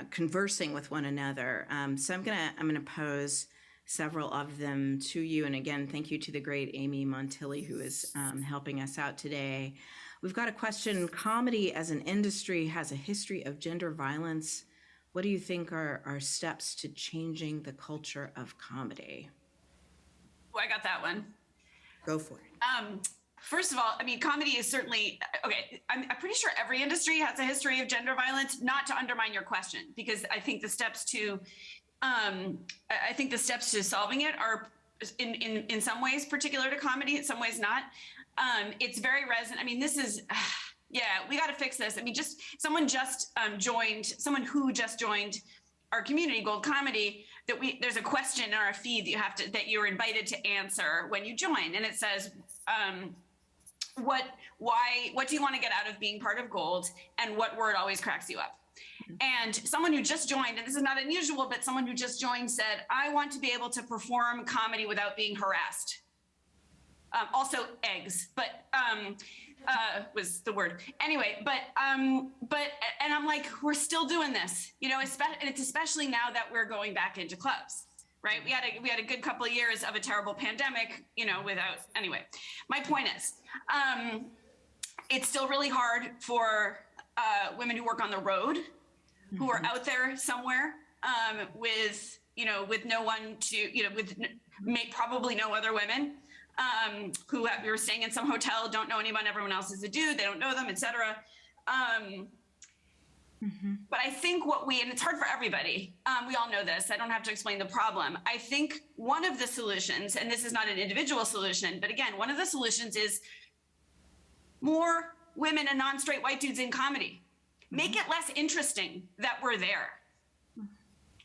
conversing with one another. So I'm gonna pose several of them to you. And again, thank you to the great Amy Montilli, who is helping us out today. We've got a question: comedy as an industry has a history of gender violence. What do you think are steps to changing the culture of comedy? Oh, I got that one. Go for it. First of all, I mean, comedy is certainly, okay, I'm pretty sure every industry has a history of gender violence, not to undermine your question, because I think the steps to I think the steps to solving it are in some ways particular to comedy, in some ways not. It's very resonant. I mean, this is, yeah, we got to fix this. I mean, someone who just joined our community, Gold Comedy, there's a question in our feed that you're invited to answer when you join. And it says, what do you want to get out of being part of Gold, and what word always cracks you up? And someone who just joined, and this is not unusual, but someone who just joined said, I want to be able to perform comedy without being harassed. Also eggs, but was the word. Anyway, and I'm like, we're still doing this, and it's especially now that we're going back into clubs, right? We had a good couple of years of a terrible pandemic, anyway. My point is, it's still really hard for women who work on the road, who are out there somewhere with no one to, probably no other women who are staying in some hotel, don't know anyone, everyone else is a dude, they don't know them, etc. But I think and it's hard for everybody, we all know this, I don't have to explain the problem. I think one of the solutions, and this is not an individual solution, but again, one of the solutions is more women and non-straight white dudes in comedy. Make it less interesting that we're there.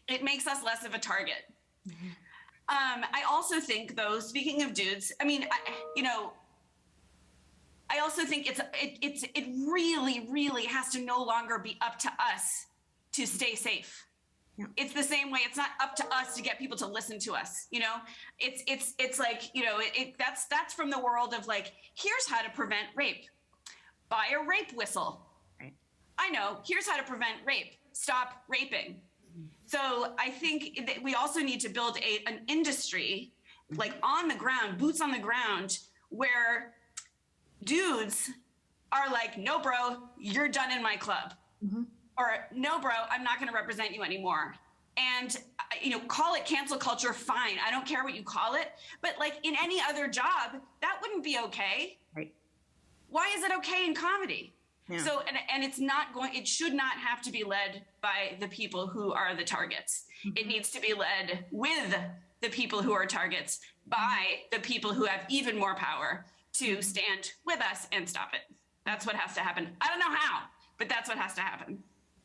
It makes us less of a target. I also think, though, speaking of dudes, I mean, I also think it really, really has to no longer be up to us to stay safe. Yeah. It's the same way. It's not up to us to get people to listen to us. It's like, that's from the world of like, here's how to prevent rape. Buy a rape whistle. Right. I know, here's how to prevent rape. Stop raping. So I think that we also need to build an industry, like on the ground, boots on the ground, where dudes are like, no, bro, you're done in my club. Or no, bro, I'm not going to represent you anymore. And, call it cancel culture, fine. I don't care what you call it. But like in any other job, that wouldn't be okay. Right. Why is it okay in comedy? Yeah. So, and it should not have to be led by the people who are the targets. It needs to be led with the people who are targets by the people who have even more power to stand with us and stop it. That's what has to happen. I don't know how, but that's what has to happen.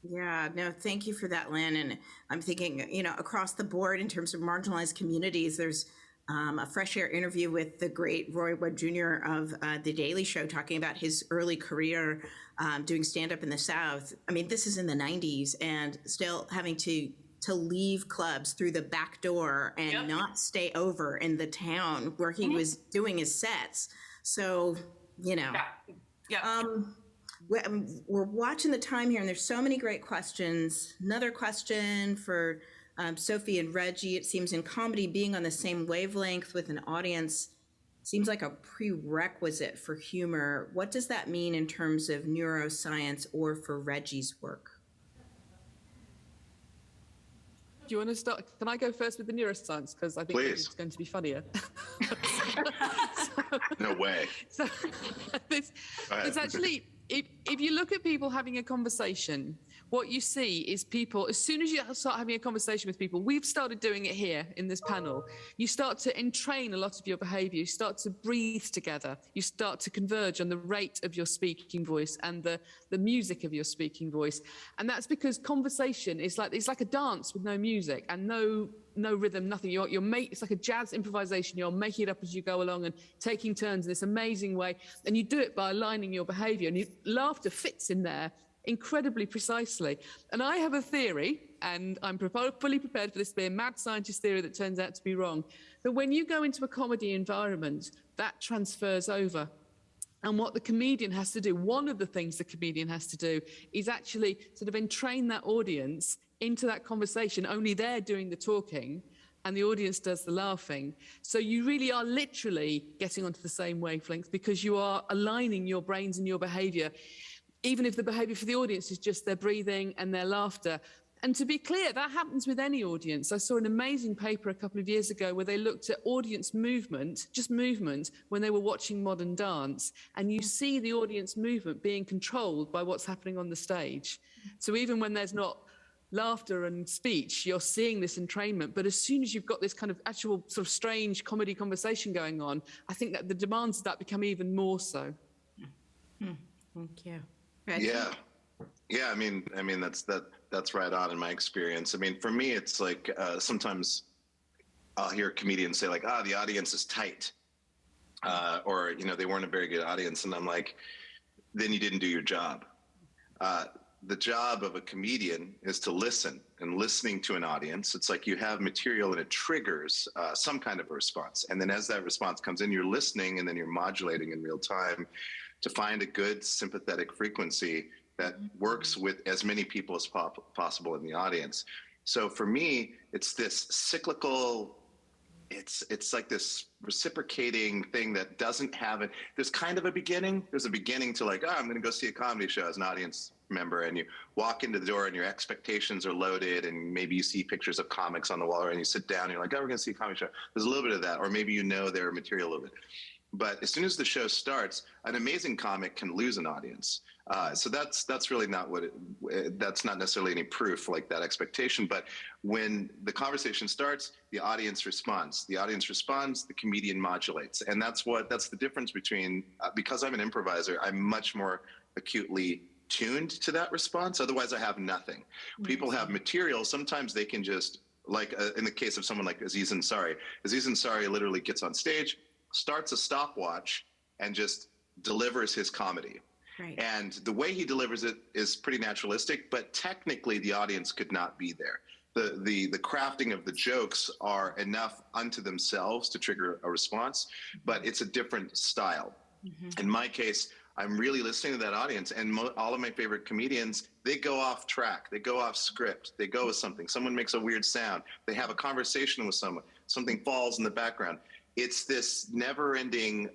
Yeah, no, thank you for that, Lynn. And I'm thinking, across the board in terms of marginalized communities, there's a Fresh Air interview with the great Roy Wood Jr. of The Daily Show, talking about his early career doing stand-up in the South. I mean, this is in the 90s, and still having to leave clubs through the back door and not stay over in the town where he was doing his sets. So, we're watching the time here, and there's so many great questions. Another question for Sophie and Reggie. It seems in comedy, being on the same wavelength with an audience seems like a prerequisite for humor. What does that mean in terms of neuroscience or for Reggie's work? Do you want to start? Can I go first with the neuroscience? Because I think it's going to be funnier. No way. So it's actually, if you look at people having a conversation, what you see is people, as soon as you start having a conversation with people, we've started doing it here in this panel, you start to entrain a lot of your behavior, you start to breathe together, you start to converge on the rate of your speaking voice and the music of your speaking voice. And that's because conversation is like a dance with no music and no rhythm, nothing. It's like a jazz improvisation. You're making it up as you go along and taking turns in this amazing way. And you do it by aligning your behavior. And laughter fits in there incredibly precisely. And I have a theory, and I'm fully prepared for this to be a mad scientist theory that turns out to be wrong, that when you go into a comedy environment, that transfers over. And what the comedian has to do, one of the things the comedian has to do, is actually sort of entrain that audience into that conversation. Only they're doing the talking and the audience does the laughing. So you really are literally getting onto the same wavelength because you are aligning your brains and your behavior, even if the behavior for the audience is just their breathing and their laughter. And to be clear, that happens with any audience. I saw an amazing paper a couple of years ago where they looked at audience movement, just movement, when they were watching modern dance. And you see the audience movement being controlled by what's happening on the stage. So even when there's not laughter and speech, you're seeing this entrainment. But as soon as you've got this kind of actual sort of strange comedy conversation going on, I think that the demands of that become even more so. Thank you. Reggie? Yeah. I mean, that's right on in my experience. I mean, for me, it's like sometimes I'll hear comedians say like, the audience is tight, or, they weren't a very good audience. And I'm like, then you didn't do your job. The job of a comedian is to listen, and listening to an audience, it's like you have material and it triggers some kind of a response. And then as that response comes in, you're listening, and then you're modulating in real time to find a good sympathetic frequency that works with as many people as possible in the audience. So for me, it's this cyclical, it's like this reciprocating thing that doesn't have it. There's kind of a beginning. There's a beginning to like, I'm going to go see a comedy show as an audience member, and you walk into the door and your expectations are loaded, and maybe you see pictures of comics on the wall, and you sit down and you're like, we're going to see a comedy show. There's a little bit of that, or maybe their material a little bit. But as soon as the show starts, an amazing comic can lose an audience. So that's really not that's not necessarily any proof like that expectation. But when the conversation starts, the audience responds. The audience responds, the comedian modulates. And that's the difference between, because I'm an improviser, I'm much more acutely tuned to that response. Otherwise, I have nothing. People have material. Sometimes they can just, like in the case of someone like Aziz Ansari literally gets on stage, starts a stopwatch, and just delivers his comedy. Right. And the way he delivers it is pretty naturalistic, but technically the audience could not be there. The crafting of the jokes are enough unto themselves to trigger a response, but it's a different style. Mm-hmm. In my case, I'm really listening to that audience, and all of my favorite comedians, they go off track, they go off script, they go with something. Someone makes a weird sound, they have a conversation with someone, something falls in the background. It's this never-ending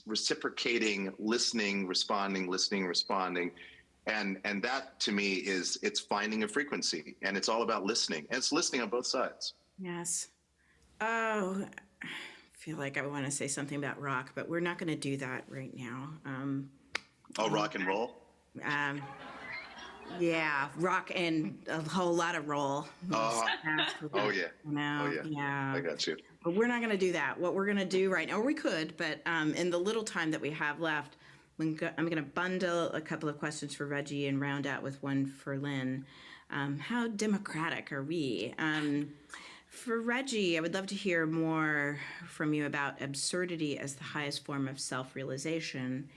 reciprocating, listening, responding, and that to me it's finding a frequency, and it's all about listening, and it's listening on both sides. Yes. Oh, I feel like I want to say something about rock, but we're not going to do that right now. Rock and roll. Yeah, rock and a whole lot of roll. Yeah. I got you. But we're not going to do that. What we're going to do right now, or we could, but in the little time that we have left, I'm going to bundle a couple of questions for Reggie and round out with one for Lynn. How democratic are we? For Reggie, I would love to hear more from you about absurdity as the highest form of self-realization.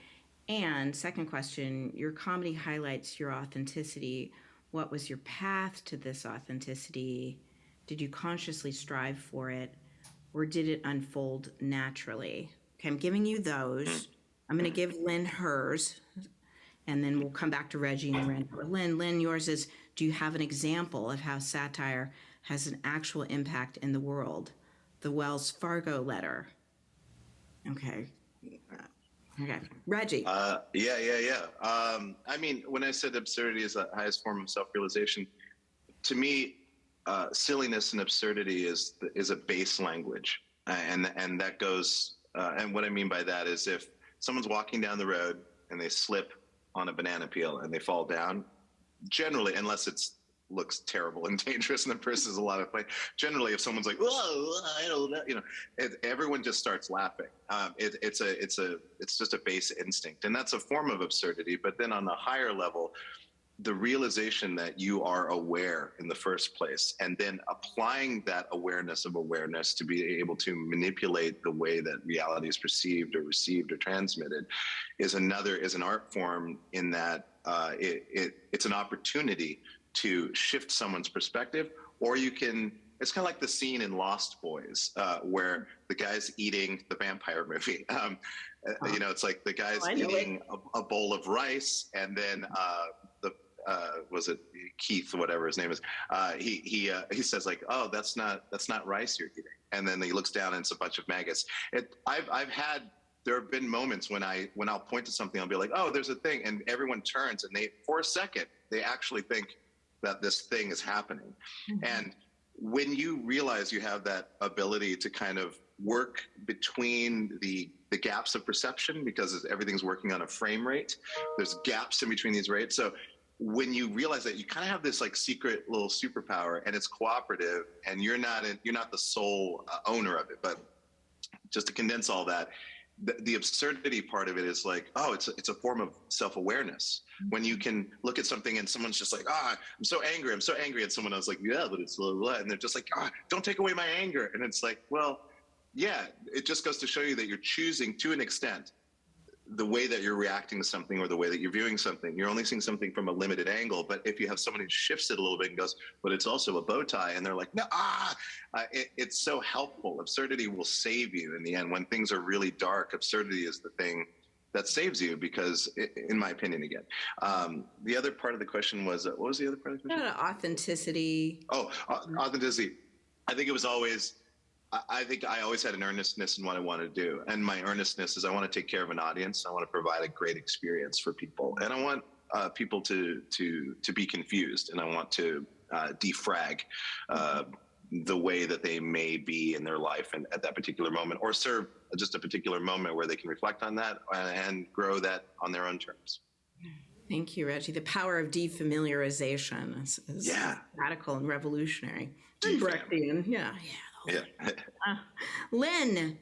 And second question, your comedy highlights your authenticity. What was your path to this authenticity? Did you consciously strive for it, or did it unfold naturally? Okay, I'm giving you those. I'm going to give Lynn hers, and then we'll come back to Reggie and Randall. Lynn, yours is, do you have an example of how satire has an actual impact in the world? The Wells Fargo letter. Okay. Reggie. Yeah. I mean, when I said absurdity is the highest form of self-realization, to me, silliness and absurdity is a base language, and that goes. And what I mean by that is, if someone's walking down the road and they slip on a banana peel and they fall down, generally, unless it looks terrible and dangerous and the person is a lot of fun, generally, if someone's like, "Whoa, I don't know," everyone just starts laughing. It's just a base instinct, and that's a form of absurdity. But then on a higher level, the realization that you are aware in the first place, and then applying that awareness to be able to manipulate the way that reality is perceived or received or transmitted, is an art form, in that it's an opportunity to shift someone's perspective. Or it's kind of like the scene in Lost Boys, where the guy's eating the vampire movie. It's like the guy's eating a bowl of rice, and then was it Keith, whatever his name is? He says like, "Oh, that's not rice you're eating," and then he looks down and it's a bunch of maggots. There have been moments when I'll point to something, I'll be like, "Oh, there's a thing," and everyone turns, and for a second they actually think that this thing is happening. Mm-hmm. And when you realize you have that ability to kind of work between the gaps of perception, because everything's working on a frame rate, there's gaps in between these rates. So when you realize that you kind of have this like secret little superpower, and it's cooperative, and you're not the sole owner of it. But just to condense all that, the absurdity part of it is like, oh, it's a form of self-awareness. When you can look at something and someone's just like, I'm so angry, and someone else like, yeah, but it's blah, blah, blah. And they're just like, don't take away my anger. And it's like, well, yeah, it just goes to show you that you're choosing, to an extent, the way that you're reacting to something or the way that you're viewing something. You're only seeing something from a limited angle. But if you have someone who shifts it a little bit and goes, but it's also a bow tie, and they're like, no, it's so helpful. Absurdity will save you in the end. When things are really dark, absurdity is the thing that saves you, because, in my opinion, again. The other part of the question was, what was the other part of the question? Authenticity. Authenticity. I think it was always, I think I always had an earnestness in what I wanted to do. And my earnestness is I want to take care of an audience. I want to provide a great experience for people. And I want people to be confused. And I want to defrag the way that they may be in their life and at that particular moment, or serve just a particular moment where they can reflect on that and grow that on their own terms. Thank you, Reggie. The power of defamiliarization is radical and revolutionary. And Brechtian, yeah. Lynn,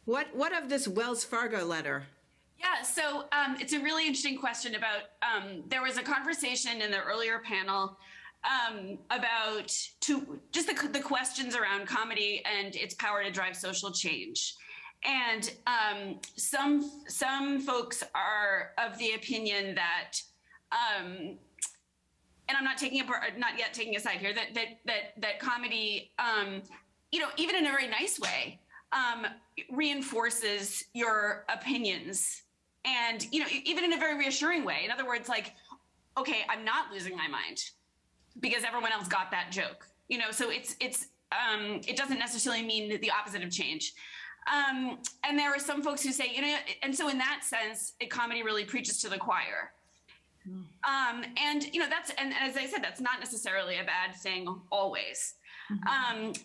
what of this Wells Fargo letter? Yeah, so it's a really interesting question about, there was a conversation in the earlier panel about the questions around comedy and its power to drive social change. And some folks are of the opinion that, and I'm not yet taking a side here, that comedy, even in a very nice way, reinforces your opinions, and even in a very reassuring way. In other words, like, okay, I'm not losing my mind because everyone else got that joke. So it doesn't necessarily mean the opposite of change. And there are some folks who say, and so in that sense, comedy really preaches to the choir. And as I said, that's not necessarily a bad thing always.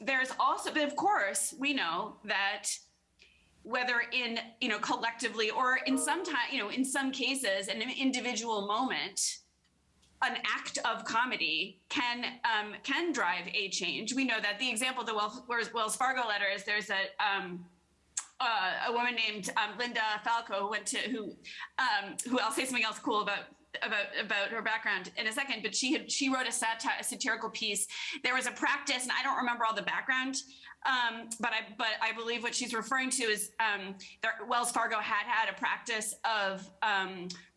There's also, but of course, we know that whether in, collectively or in some cases, in an individual moment, an act of comedy can drive a change. We know that. The example of the Wells Fargo letter is there's a woman named Linda Falco who I'll say something else cool about her background in a second, but she wrote a satirical piece. There was a practice, and I don't remember all the background, but I believe what she's referring to is Wells Fargo had a practice of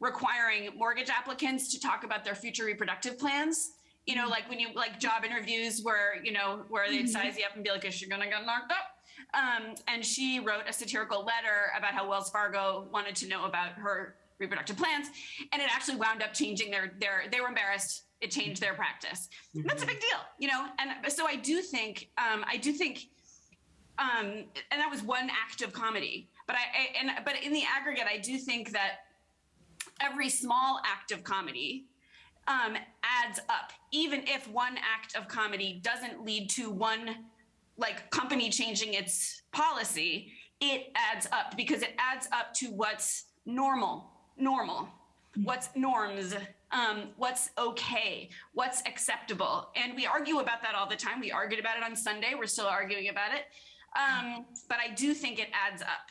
requiring mortgage applicants to talk about their future reproductive plans. Like when you job interviews where they'd size you up and be like, is she gonna get knocked up? And she wrote a satirical letter about how Wells Fargo wanted to know about her reproductive plans, and it actually wound up changing they were embarrassed. It changed their practice. That's a big deal, And so I do think, and that was one act of comedy. But in the aggregate, I do think that every small act of comedy adds up, even if one act of comedy doesn't lead to one company changing its policy. It adds up because it adds up to what's normal, what's norms, what's okay, what's acceptable. And we argue about that all the time. We argued about it on Sunday. We're still arguing about it. But I do think it adds up.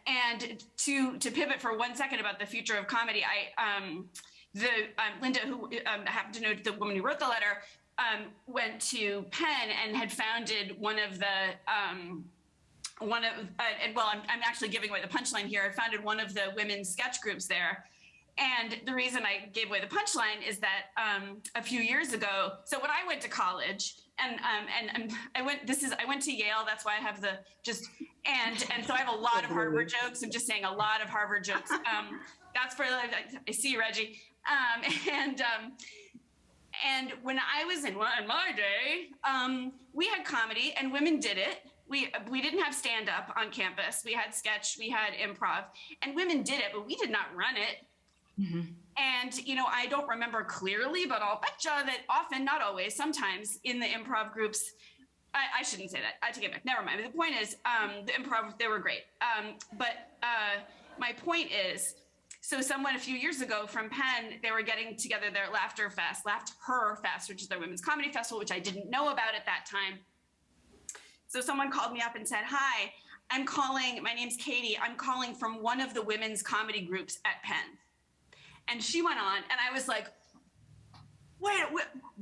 And to pivot for 1 second about the future of comedy, Linda, who I happen to know the woman who wrote the letter, went to Penn and had founded I'm actually giving away the punchline here. I founded one of the women's sketch groups there. And the reason I gave away the punchline is that a few years ago, so when I went to college, and I went to Yale. That's why I have and so I have a lot of Harvard jokes. I'm just saying a lot of Harvard jokes. That's for, I see you, Reggie. And when I was in my day, we had comedy and women did it. We didn't have stand-up on campus. We had sketch, we had improv, and women did it, but we did not run it. Mm-hmm. And, I don't remember clearly, but I'll betcha that often, not always, sometimes in the improv groups, I shouldn't say that. I take it back. Never mind. But the point is, the improv, they were great. But my point is So someone a few years ago from Penn, they were getting together their Laughter Her Fest, which is their women's comedy festival, which I didn't know about at that time. So someone called me up and said, hi, I'm calling, my name's Katie. I'm calling from one of the women's comedy groups at Penn. And she went on and I was like, wait,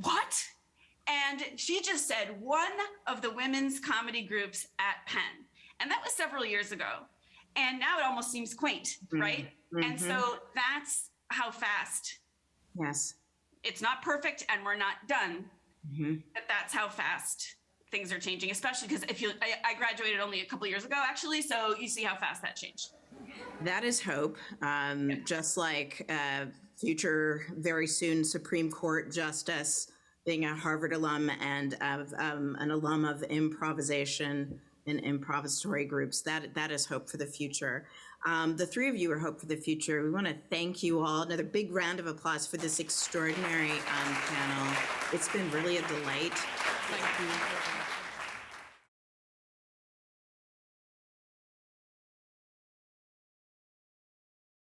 what? And she just said one of the women's comedy groups at Penn. And that was several years ago. And now it almost seems quaint, right? Mm-hmm. And so that's how fast. Yes. It's not perfect and we're not done, but that's how fast things are changing, especially because I graduated only a couple years ago, actually. So you see how fast that changed. That is hope. Just like future, very soon Supreme Court Justice, being a Harvard alum and an alum of improvisation and improvisatory groups, that is hope for the future. The three of you are hope for the future. We want to thank you all. Another big round of applause for this extraordinary panel. It's been really a delight. Thank you.